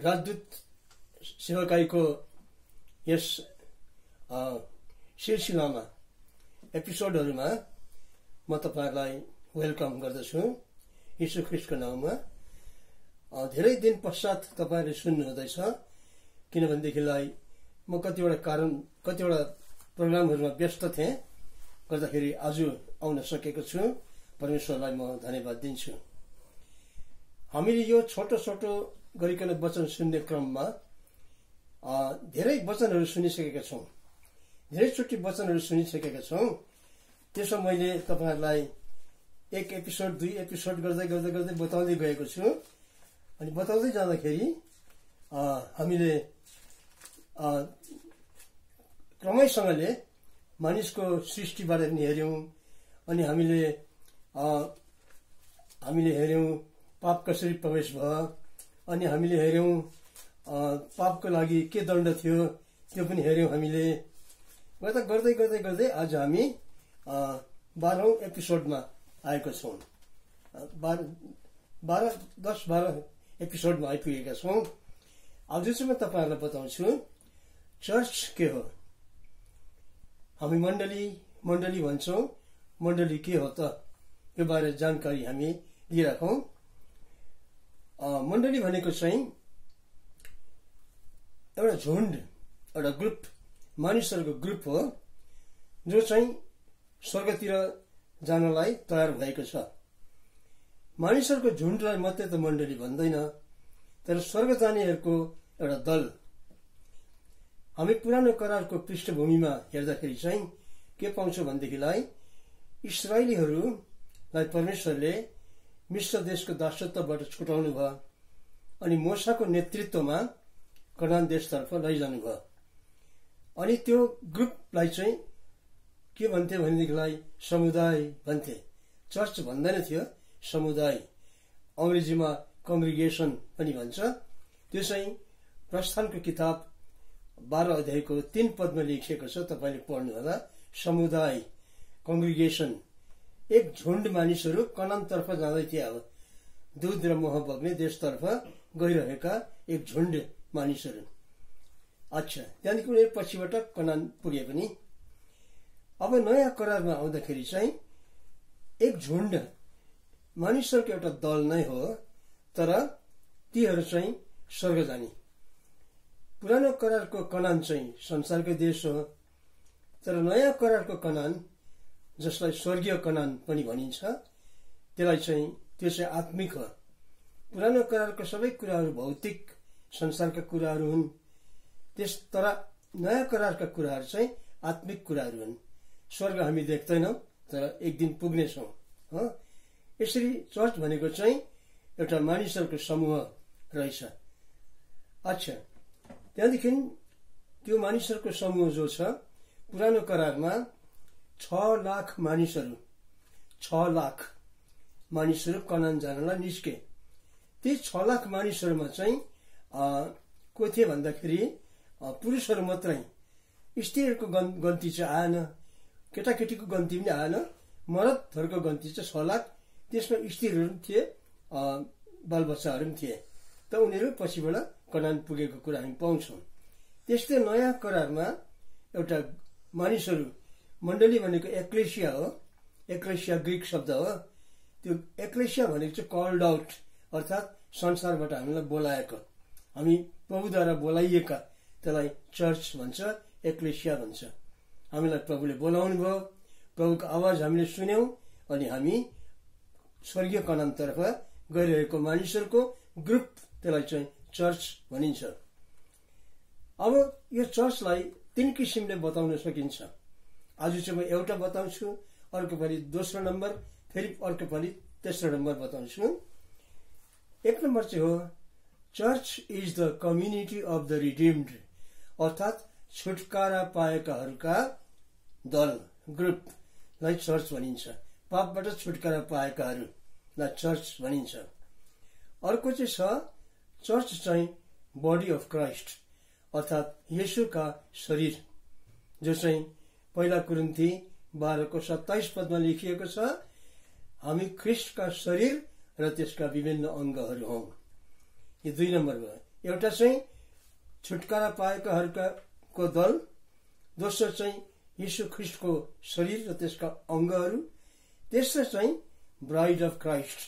राजदूत सेवाकाईको यस सिलसिलामा एपिसोडहरूमा म तपाईहरुलाई वेलकम गर्दछु यीशु ख्रीष्टको नाममा। धेरै दिन पश्चात तपाईहरुले सुन्नु हुँदैछ, किनभनेदेखिलाई म कतिवटा प्रोग्रामहरुमा व्यस्त थिएँ, गर्दाखेरि आज आउन सकेको छु। परमेश्वरलाई म धन्यवाद दिन्छु। हामीले यो छोटो छोटो गरिकन वचन सुन्ने क्रममा धेरै वचनहरू सुनिसकेका छौं, धेरैचोटि वचनहरू सुनिसकेका छौं। त्यसो मैले तपाईहरुलाई एक एपिसोड दुई एपिसोड गर्दै गर्दै गर्दै बताउँदै गएको छु। अनि बताउँदै जाँदाखेरि हामीले क्रमैसँगले मानिसको सृष्टिबारे पनि हेर्यौं, अनि हामीले हेर्यौं पाप कसरी प्रवेश भयो, अनि हामीले हेर्यौं पापको लागि के दण्ड थियो त्यो पनि हेर्यौं। हामीले गर्दै गर्दै गर्दै आज हामी 12औं एपिसोडमा आएको छौं। 10-12 एपिसोडमा आइपुगेका छौं। आज चाहिँ म तपाईहरुलाई बताउँछु चर्च के हो। हामी मण्डली भन्छौं, मण्डली के हो त, यो बारे जानकारी हामी लिइराखौं। मण्डली भनेको चाहिँ एउटा झुण्ड, एउटा ग्रुप, मानिसहरूको ग्रुप हो जो चाहिँ स्वर्गतिर जानलाई तयार भएको छ। मानिसहरूको झुण्डलाई मात्रै त मण्डली भन्दैन, तर स्वर्ग जानेहरूको एउटा दल। हामी पुरानो करारको पृष्ठभूमिमा हेर्दाखेरि चाहिँ के पाउँछौं भनेदेखिलाई इस्राएलीहरूलाई परमेश्वरले मिश्र देशको दासत्वबाट छुटाउनु भयो, अनि मोसाको नेतृत्वमा कनान देशतर्फ लैजानु भयो। अनि त्यो ग्रुपलाई चाहिँ के भन्थे भनेदेखिलाई समुदाय भन्थे। चर्च भन्दैन थियो, समुदाय, अंग्रेजीमा कंग्रिगेशन पनि भन्छ। त्यो चाहिँ प्रस्थानको किताब 12 अध्यायको 3 पदमा लेखिएको छ, तपाईले पढ्नु होला। समुदाय, कंग्रिगेशन, एक झुण्ड मानिसहरू कनानतर्फ जाँदै थिए। अब दूध र मह बग्ने देशतर्फ गइरहेका एक झुण्ड मानिसहरू। अच्छा, त्यहाँदेखि उनीहरू पछिबाट कनान पुगे पनि। अब नयाँ करारमा आउँदाखेरि चाहिँ एक झुण्ड मानिसहरूको एउटा दल नै हो, तर तीहरू चाहिँ स्वर्ग जाने। पुरानो करारको कनान चाहिँ संसारको देश हो, तर नयाँ करारको कनान, जसलाई स्वर्गीय कनान पनि भनिन्छ, त्यो चाहिँ आत्मिक हो। पुरानो करारको सबै कुराहरू भौतिक संसारका कुराहरू हुन्, तर नयाँ करारका कुराहरू चाहिँ आत्मिक कुराहरू हुन्। स्वर्ग हामी देख्दैनौं, तर एक दिन पुग्नेछौं। यसरी चर्च भनेको चाहिँ एउटा मानिसहरूको समूह रहेछ। अच्छा, त्यहाँदेखि त्यो मानिसहरूको समूह जो छ, पुरानो करारमा 6 लाख मानिसहरू कनान जानलाई निस्के। ती 6 लाख मानिसहरूमा चाहिँ को थिए भन्दाखेरि पुरुषहरू मात्रै। स्त्रीहरूको गन्ती चाहिँ आएन, केटाकेटीको गन्ती पनि आएन, मरदहरूको गन्ती चाहिँ 6 लाख। त्यसमा स्त्रीहरू पनि थिए, बालबच्चाहरू पनि थिए, त उनीहरू पछिबाट कनान पुगेको कुरा हामी पाउँछौं। त्यस्तै नयाँ करारमा एउटा मानिसहरू, मण्डली भनेको एक्लेसिया हो। एक्लेसिया ग्रीक शब्द हो। त्यो एक्लेसिया भनेको चाहिँ कल्ड आउट, अर्थात संसारबाट हामीलाई बोलाएको, हामी प्रभुद्वारा बोलाइएका, त्यसलाई चर्च भन्छ, एक्लेसिया भन्छ। हामीलाई प्रभुले बोलाउनु भयो, प्रभुको आवाज हामीले सुन्यौं, अनि हामी स्वर्गीय कनानतर्फ गइरहेको मानिसहरूको ग्रुप, त्यसलाई चाहिँ चर्च भनिन्छ। अब यो चर्चलाई 3 किसिमले बताउन सकिन्छ। आज चाहिँ म एउटा बताउँछु, अर्को पालि दोस्रो नम्बर, फेरि अर्को पालि तेस्रो नम्बर बताउँछु। 1 नम्बर चाहिँ हो church is the community of the redeemed, अर्थात छुटकारा पाएकाहरूका दल, ग्रुपलाई चर्च भनिन्छ। पापबाट छुटकारा पाएकाहरूलाई चर्च भनिन्छ। अर्को चाहिँ छ चर्च चाहिँ बडी अफ क्राइस्ट, अर्थात येशूका शरीर, जो चाहिँ 1 कुरिन्थी 12:27 पदमा लेखिएको छ, हामी ख्रिस्टका शरीर र त्यसका विभिन्न अंगहरू हौं। यो 2 नम्बर भयो। एउटा चाहिँ छुटकारा पाएकाहरूको दल, दोस्रो चाहिँ यीशु ख्रिस्टको शरीर र त्यसका अङ्गहरू, तेस्रो चाहिँ ब्राइड अफ क्राइस्ट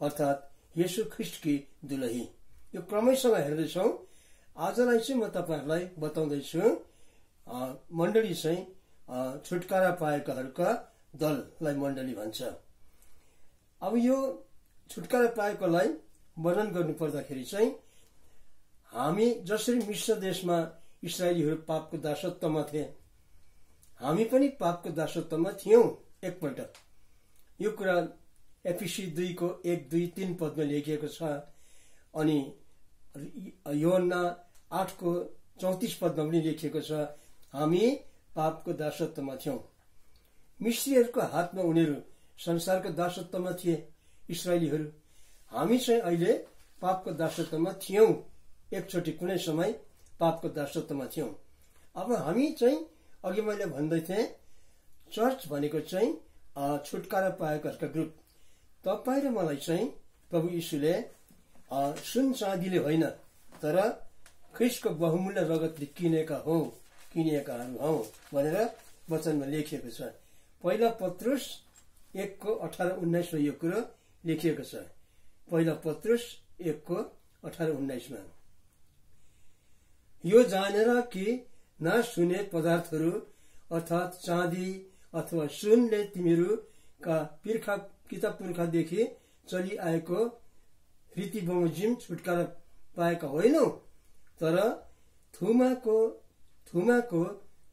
अर्थात् यीशु ख्रिस्टकी दुलही। यो क्रमैसँग हेर्दैछौ। आजलाई चाहिँ म तपाईहरुलाई बताउँदैछु मण्डली चाहिँ छुटकारा पाएकाहरूका दललाई मण्डली भन्छ। अब यो छुटकारा पाएकोलाई वर्णन गर्नु पर्दाखेरि चाहिँ हामी जसरी मिश्र देशमा इस्राएलीहरू पापको दासत्वमा थिए, हामी पनि पापको दासत्वमा थियौं एकपल्ट। यो कुरा एफिसी 2 को 1, 2, 3 पदमा लेखिएको छ। अनि योहन्ना 8 को 34 पदमा पनि लेखिएको छ, हामी पापको दासत्वमा थियौं। मिश्रीहरूको हातमा उनीहरू संसारको दासत्वमा थिए इस्राएलीहरू। हामी चाहिँ अहिले पापको दासत्वमा थियौं, एकचोटि कुनै समय पापको दासत्वमा थियौं। अब हामी चाहिँ अघि मैले भन्दै थिएँ, चर्च भनेको चाहिँ छुटकारा पाएकाहरूका ग्रुप। तपाईँ र मलाई चाहिँ प्रभु यीशुले सुन चाँदीले होइन तर ख्रिस्टको बहुमूल्य रगतले किनिएकाहरू हौ भनेर वचनमा लेखिएको छ। पहिला पत्रुस 1 को 18-19 यो कुरो लेखिएको छ। पहिला पत्रुस 1 को 18-19 मा यो जानेर कि नसुने पदार्थहरू अर्थात् चाँदी अथवा सुनले तिमीहरूका पिता पुर्खादेखि चलिआएको रीति बमोजिम छुटकारा पाएका होइनौ, तर थुमाको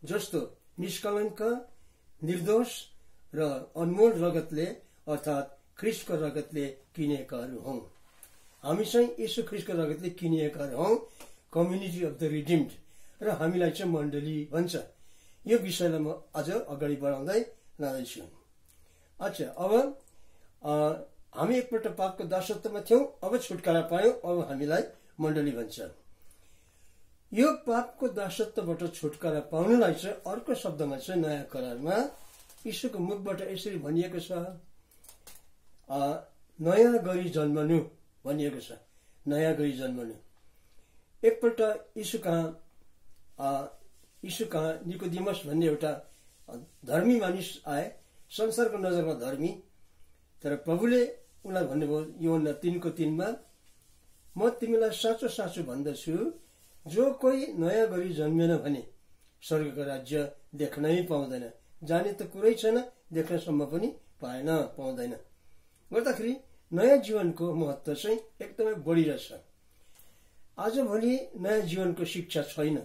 जस्तो निष्कलङ्क, निर्दोष र अनमोल रगतले अर्थात् ख्रिस्टको रगतले किनिएकाहरू हौ। हामी चाहिँ यीशु ख्रिस्टको रगतले किनिएकाहरू हौ, कम्युनिटी अफ द रिडिम्ड, र हामीलाई चाहिँ मण्डली भन्छ। यो विषयलाई म अझ अगाडि बढाउँदै लाँदैछु। अच्छा, अब हामी एकपल्ट पापको दासत्वमा थियौं, अब छुटकारा पायौं, अब हामीलाई मण्डली भन्छ। यो पापको दासत्वबाट छुटकारा पाउनलाई चाहिँ अर्को शब्दमा चाहिँ नयाँ करारमा यीशुको मुखबाट यसरी भनिएको छ, नयाँ गरी जन्मनु भनिएको छ। नयाँ गरी जन्मनु। एकपल्ट यीशु कहाँ निकोदिमस भन्ने एउटा धर्मी मानिस आए, संसारको नजरमा धर्मी, तर प्रभुले उनलाई भन्नुभयो योहन्ना 3 को 3 मा, म तिमीलाई साँचो साँचो भन्दछु, जो कोही नयाँ गरी जन्मेन भने स्वर्गको राज्य देख्नै पाउँदैन। जाने त कुरै छैन, देख्नसम्म पनि पाउँदैन। गर्दाखेरि नयाँ जीवनको महत्व चाहिँ एकदमै बढिरहेछ। आजभोलि नयाँ जीवनको शिक्षा छैन,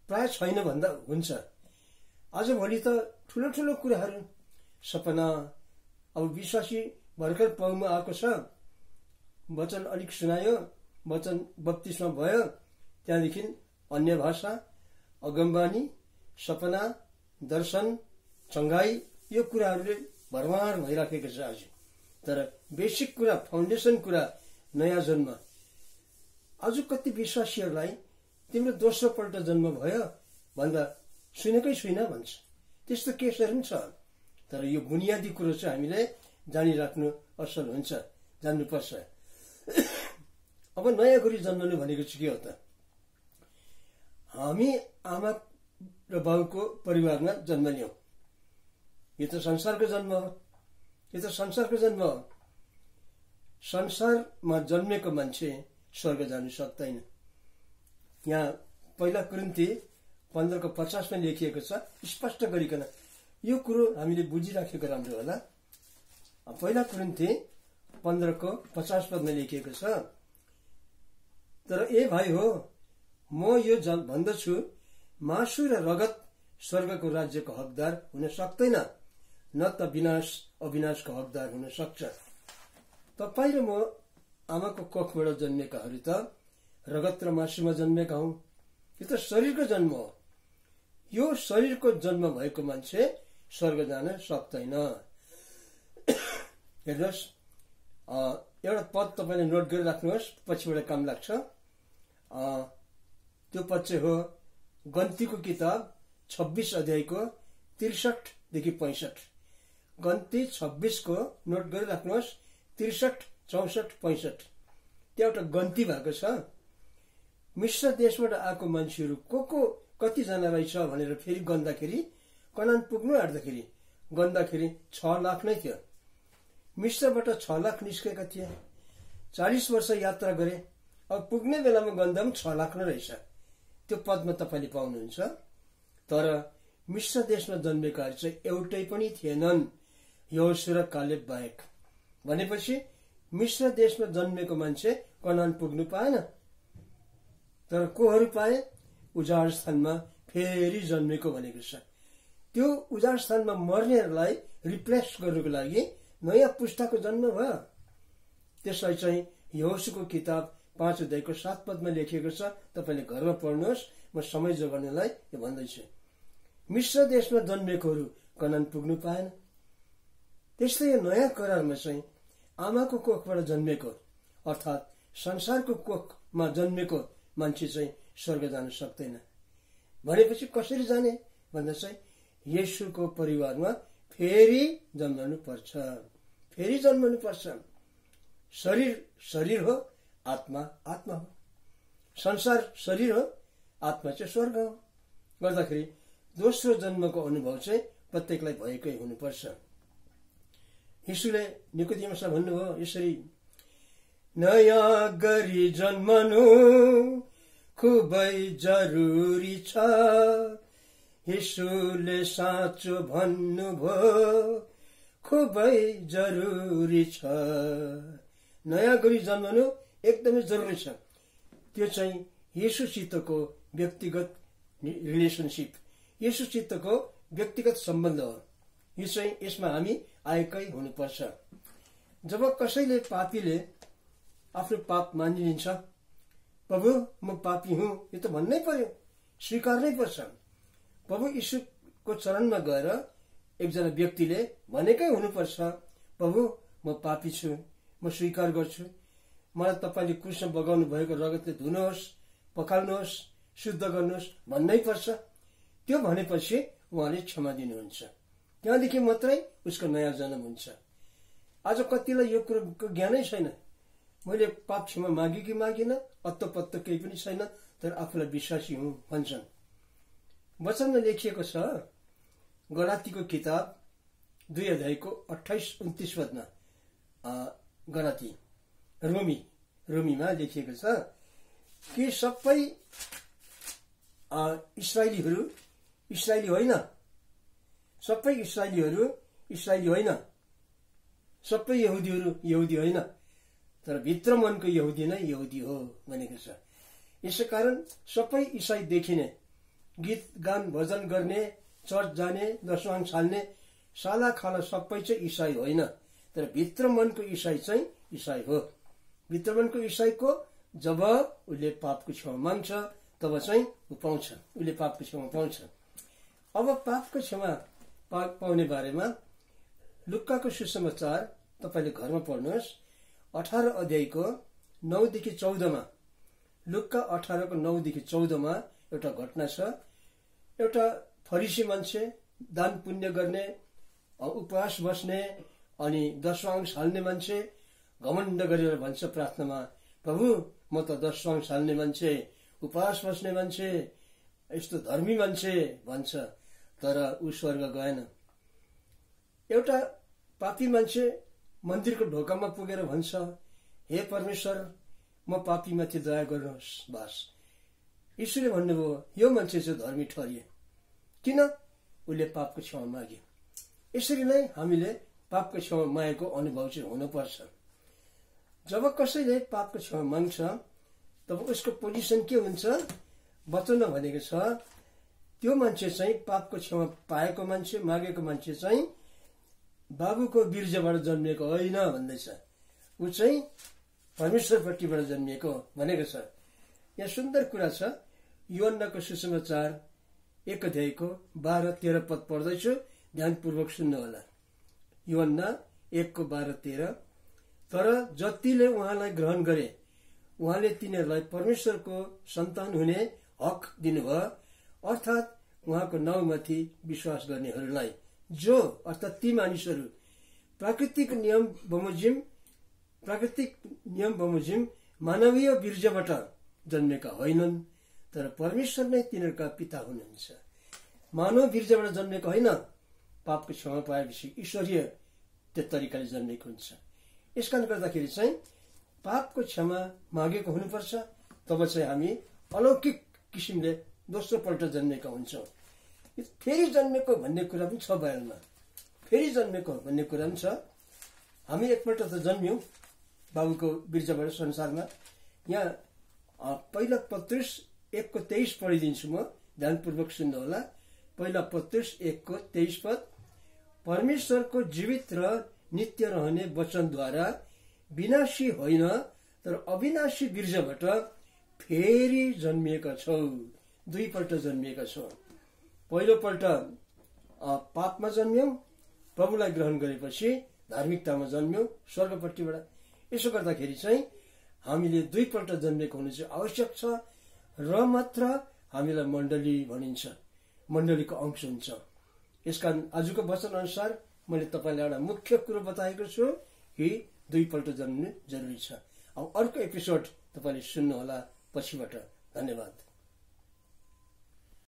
प्राय छैन भन्दा हुन्छ। आजभोलि त ठुलो ठुलो कुराहरू, सपना, अब विश्वासी भर्खर पाउमा आएको छ, वचन अलिक सुनायो, वचन बत्तिसमा भयो, त्यहाँदेखि अन्य भाषा, अगमबानी, सपना, दर्शन, चङ्गाई, यो कुराहरूले भरमार भइराखेको छ आज। तर बेसिक कुरा, फाउन्डेसन कुरा, नयाँ जन्म। आज कति विश्वासीहरूलाई तिम्रो दोस्रो पल्ट जन्म भयो भन्दा सुनेकै छुइनँ भन्छ। त्यस्तो केसहरू पनि छ। तर यो बुनियादी कुरो चाहिँ हामीले जानिराख्नु असल हुन्छ, जान्नुपर्छ। अब नयाँ गरी जन्मनु भनेको चाहिँ के हो त? हामी आमा र बाउको परिवारमा जन्म लियौं। यो त संसारको जन्म हो। यो त संसारको जन्म हो। संसारमा जन्मेको मान्छे स्वर्ग जानु सक्दैन। यहाँ पहिला कुरिन्ती 15 को 50 मा लेखिएको छ, स्पष्ट गरिकन। यो कुरो हामीले बुझिराखेको राम्रो होला। पहिला कुरिन्ती 15 को 50 पदमा लेखिएको छ, तर ए भाइ हो, म यो भन्दछु, मासु र रगत स्वर्गको राज्यको हकदार हुन सक्दैन, न त अविनाशको हकदार हुन सक्छ। तपाईँ र म आमाको कोखबाट जन्मेकाहरू त रगत र मासुमा जन्मेका हौं। यो त शरीरको जन्म हो। यो शरीरको जन्म भएको मान्छे स्वर्ग जान सक्दैन। हेर्नुहोस्, एउटा पद तपाईँले नोट गरिराख्नुहोस्, पछिबाट काम लाग्छ। त्यो पद चाहिँ हो गन्तीको किताब 26 अध्यायको 63 देखि 65। गन्ती 26 को नोट गरिराख्नुहोस्, 63, 64, 65। त्यो एउटा गन्ती भएको छ। मिश्र देशबाट आएको मान्छेहरू को कतिजना रहेछ भनेर फेरि गन्दाखेरि कनान पुग्नु आँट्दाखेरि गन्दाखेरि 6 लाख नै थियो। मिश्रबाट 6 लाख निस्केका थिए। 40 वर्ष यात्रा गरे। अब पुग्ने बेलामा गन्दा 6 लाख नै रहेछ। त्यो पदमा तपाईले पाउनुहुन्छ। तर मिश्र देशमा जन्मेकाहरू चाहिँ एउटै पनि थिएनन्, यहोशू र कालेब बाहेक। भनेपछि मिश्र देशमा जन्मेको मान्छे कनान पुग्नु पाएन। तर कोहरू पाए? उजाड स्थानमा फेरि जन्मेको भनेको छ। त्यो उजाड स्थानमा मर्नेहरूलाई रिप्लेस गर्नुको लागि नयाँ पुस्ताको जन्म भयो। त्यसलाई चाहिँ यहोशूको किताब 5 अध्यायको 7 पदमा लेखिएको छ। तपाईले घरमा पढ्नुहोस्। म समय जोगाउनलाई यो भन्दैछु। मिश्र देशमा जन्मेकोहरू कनान पुग्नु पाएन। त्यस्तै यो नयाँ करारमा चाहिँ आमाको कोखबाट जन्मेको अर्थात् संसारको कोखमा जन्मेको मान्छे चाहिँ स्वर्ग जान सक्दैन। भनेपछि कसरी जाने भन्दा चाहिँ येशूको परिवारमा फेरि जन्मनु पर्छ। फेरि जन्मनु पर्छ। शरीर शरीर हो, आत्मा आत्मा हो। संसार शरीर हो, आत्मा चाहिँ स्वर्ग हो। गर्दाखेरि दोस्रो जन्मको अनुभव चाहिँ प्रत्येकलाई भएकै हुनुपर्छ। यीशुले निकोदेमसलाई भन्नुभयो यसरी, नयाँ गरी जन्मनु खुबै जरुरी छ। यीशुले साँचो भन्नुभयो खुबै जरुरी छ। नयाँ गरी जन्मनु एकदमै जरुरी छ। त्यो चाहिँ येशूसितको व्यक्तिगत रिलेसनशिप, येशूसितको व्यक्तिगत सम्बन्ध हो। यो चाहिँ यसमा हामी आएकै हुनुपर्छ। जब कसैले पापीले आफ्नो पाप मानिलिन्छ, प्रभु म पापी हुँ, यो त भन्नै पर्यो, स्वीकार्नै पर्छ। प्रभु यीशुको चरणमा गएर एकजना व्यक्तिले भनेकै हुनुपर्छ, प्रभु म पापी छु, म स्वीकार गर्छु, मलाई तपाईँले क्रुसमा बगाउनु भएको रगतले धुनुहोस्, पखाल्नुहोस्, शुद्ध गर्नुहोस् भन्नै पर्छ। त्यो भनेपछि उहाँले क्षमा दिनुहुन्छ। त्यहाँदेखि मात्रै उसको नयाँ जन्म हुन्छ। आज कतिलाई यो कुरोको ज्ञानै छैन। मैले पाप क्षमा मागे कि मागिन, अत्तो पत्तो केही पनि छैन, तर आफूलाई विश्वासी हुँ भन्छन्। वचनमा लेखिएको छ गलातीको किताब 2 अध्यायको 28-29 पदमा, गलाती रोमीमा लेखिएको छ कि सबै इस्राएलीहरू इस्राएली होइन, सबै इस्राएलीहरू इस्राएली होइन, सबै यहुदीहरू यहुदी होइन, तर भित्र मनको यहुदी नै यहुदी हो भनेको छ। यसैकारण सबै इसाई देखिने, गीत गान भजन गर्ने, चर्च जाने, दशवाङ छाल्ने, साला खाला सबै चाहिँ इसाई होइन, तर भित्र मनको इसाई चाहिँ इसाई हो। भित्र मनको इसाईको जब उसले पापको क्षमा माग्छ तब चाहिँ ऊ पाउँछ, उसले पापको क्षमा पाउँछ। अब पापको क्षमा पाउने बारेमा लुक्काको सुसमाचार तपाईले घरमा पढ्नुहोस्। 18 अध्यायको 9देखि 14मा, लुक्का 18को 9देखि 14मा एउटा घटना छ। एउटा फरिसी मान्छे, दान पुण्य गर्ने, उपवास बस्ने अनि दशवांश हाल्ने मान्छे घमण्ड गरेर भन्छ प्रार्थनामा, प्रभु म त दशवांश हाल्ने मान्छे, उपवास बस्ने मान्छे, यस्तो धर्मी मान्छे भन्छ, तर ऊ स्वर्ग गएन। एउटा पापी मान्छे मन्दिरको ढोकामा पुगेर भन्छ, हे परमेश्वर म पापीमाथि दया गर्नुहोस् बास। यीशुले भन्नुभयो यो मान्छे चाहिँ धर्मी ठहरिए। किन? उसले पापको क्षमा मागे। यसरी नै हामीले पापको क्षमा मागेको अनुभव चाहिँ हुनुपर्छ। जब कसैले पापको क्षमा माग्छ तब उसको पोजिसन के हुन्छ? वचनमा भनेको छ त्यो मान्छे चाहिँ पापको क्षमा पाएको मान्छे, मागेको मान्छे चाहिँ बाबुको वीर्यबाट जन्मिएको होइन भन्दैछ। ऊ चाहिँ परमेश्वरपट्टिबाट जन्मिएको भनेको छ। यहाँ सुन्दर कुरा छ। यूहन्नाको सुसमाचार 1 अध्यायको 12-13 पद पढ्दैछु, ध्यानपूर्वक सुन्नु होला। यूहन्ना 1:12-13, तर जतिले उहाँलाई ग्रहण गरे उहाँले तिनीहरूलाई परमेश्वरको सन्तान हुने हक दिनुभयो, अर्थात् उहाँको नाउँमाथि विश्वास गर्नेहरूलाई, जो अर्थात् ती मानिसहरू प्राकृतिक नियम बमोजिम मानवीय वीर्यबाट जन्मेका होइनन्, तर परमेश्वर नै तिनीहरूका पिता हुनुहुन्छ। मानव वीर्यबाट जन्मेको होइन, पापको क्षमा पाएपछि ईश्वरीय त्यो तरिकाले जन्मेको हुन्छ। यसकारण गर्दाखेरि चाहिँ पापको क्षमा मागेको हुनुपर्छ, तब चाहिँ हामी अलौकिक किसिमले दोस्रो पल्ट जन्मेका हुन्छौँ। फेरि जन्मेको भन्ने कुरा पनि छ बाइबलमा, फेरि जन्मेको भन्ने कुरा पनि छ। हामी एकपल्ट त जन्म्यौँ बाबुको वीर्यबाट संसारमा। यहाँ पहिला पत्रुस 1:23 पढिदिन्छु म, ध्यानपूर्वक सुन्नुहोला। पहिला पत्रुस 1:23 पद, परमेश्वरको जीवित र नित्य रहने वचनद्वारा विनाशी होइन तर अविनाशी वीर्यबाट फेरि जन्मिएका छौ। दुईपल्ट जन्मिएका छौँ। पहिलोपल्ट पापमा जन्म्यौँ, प्रभुलाई ग्रहण गरेपछि धार्मिकतामा जन्म्यौँ स्वर्गपट्टिबाट। यसो गर्दाखेरि चाहिँ हामीले दुईपल्ट जन्मेको हुनु चाहिँ आवश्यक छ, र मात्र हामीलाई मण्डली भनिन्छ, मण्डलीको अंश हुन्छ। यसकारण आजको वचन अनुसार मैले तपाईँलाई एउटा मुख्य कुरो बताएको छु कि दुईपल्ट जन्मिनु जरुरी छ। अब अर्को एपिसोड तपाईँले सुन्नुहोला पछिबाट। धन्यवाद।